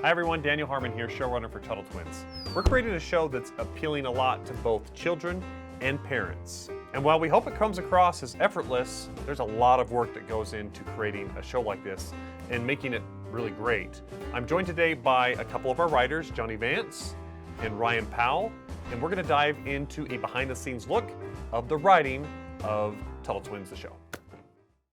Hi everyone, Daniel Harmon here, showrunner for Tuttle Twins. We're creating a show that's appealing a lot to both children and parents. And while we hope it comes across as effortless, there's a lot of work that goes into creating a show like this and making it really great. I'm joined today by a couple of our writers, Jonny, Vance, and Ryan Powell, and we're gonna dive into a behind-the-scenes look of the writing of Tuttle Twins, the show.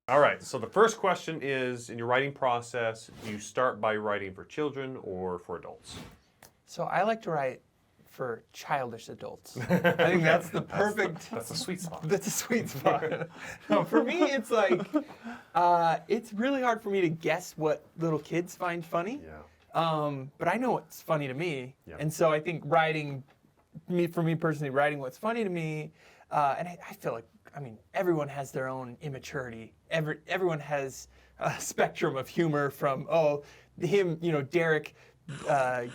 All right, so the first question is, in your writing process, do you start by writing for children or for adults? So I like to write for childish adults. I think that's the perfect... That's the sweet spot. That's a sweet spot. No, for me, it's like, it's really hard for me to guess what little kids find funny. Yeah. But I know what's funny to me. Yeah. And so I think for me personally, writing what's funny to me, and I feel like, I mean, everyone has their own immaturity. Everyone has a spectrum of humor from, Derek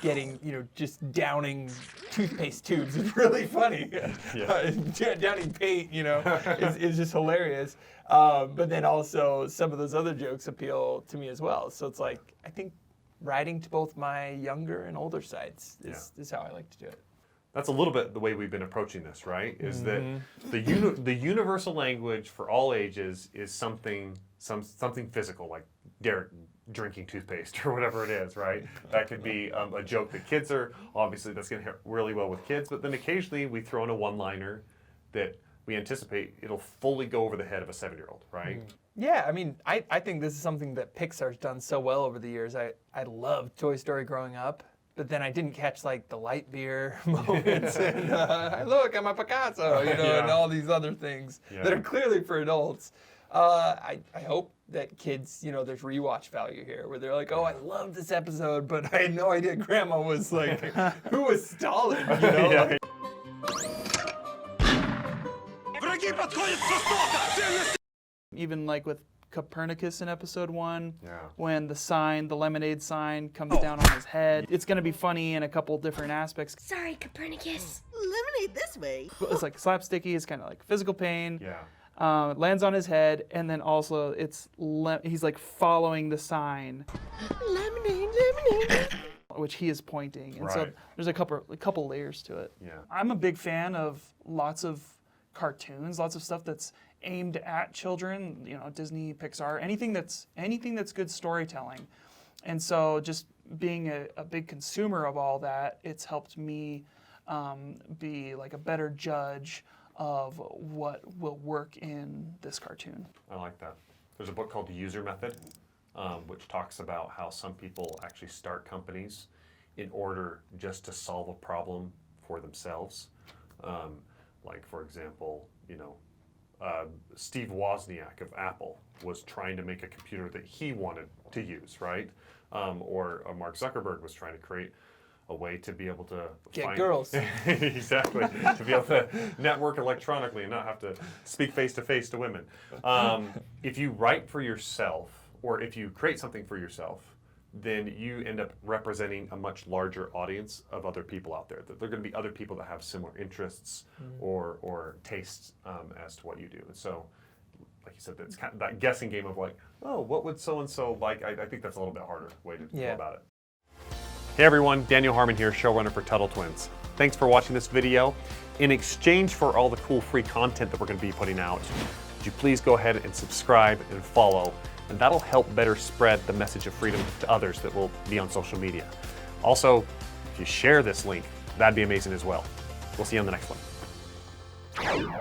getting, just downing toothpaste tubes is really funny. Yeah. Downing paint, is just hilarious. But then also some of those other jokes appeal to me as well. So it's like, I think writing to both my younger and older sides is how I like to do it. That's a little bit the way we've been approaching this, right? Is that the universal language for all ages is something physical, like Derek drinking toothpaste or whatever it is, right? That could be a joke that kids are, obviously that's going to hit really well with kids, but then occasionally we throw in a one-liner that we anticipate it'll fully go over the head of a 7-year-old, right? Yeah, I mean, I think this is something that Pixar's done so well over the years. I loved Toy Story growing up. But then I didn't catch like the light beer moments and look, I'm a Picasso, and all these other things that are clearly for adults. I hope that kids, there's rewatch value here where they're like, oh, I love this episode, but I had no idea Grandma was like, who was Stalin, Yeah. Even like with Copernicus in episode 1, Yeah. when the lemonade sign comes down on his head. It's gonna be funny in a couple different aspects. Sorry, Copernicus. Lemonade this way. It's like slapsticky, it's kind of like physical pain. Yeah. It lands on his head, and then also he's like following the sign. Lemonade, lemonade. Which he is pointing, and so Right. there's a couple layers to it. Yeah. I'm a big fan of lots of cartoons, lots of stuff that's aimed at children, Disney, Pixar, anything that's good storytelling. And so just being a big consumer of all that, it's helped me be like a better judge of what will work in this cartoon. I like that. There's a book called The User Method, which talks about how some people actually start companies in order just to solve a problem for themselves. Like, for example, Steve Wozniak of Apple was trying to make a computer that he wanted to use, right? Or Mark Zuckerberg was trying to create a way to be able to Get girls. Exactly. To be able to network electronically and not have to speak face-to-face to women. If you write for yourself, or if you create something for yourself, then you end up representing a much larger audience of other people out there. There are going to be other people that have similar interests or tastes as to what you do. And so, like you said, it's kind of that guessing game of like, oh, what would so-and-so like? I think that's a little bit harder way to go about it. Hey everyone, Daniel Harmon here, showrunner for Tuttle Twins. Thanks for watching this video. In exchange for all the cool free content that we're going to be putting out, would you please go ahead and subscribe and follow, and that'll help better spread the message of freedom to others that will be on social media. Also, if you share this link, that'd be amazing as well. We'll see you on the next one.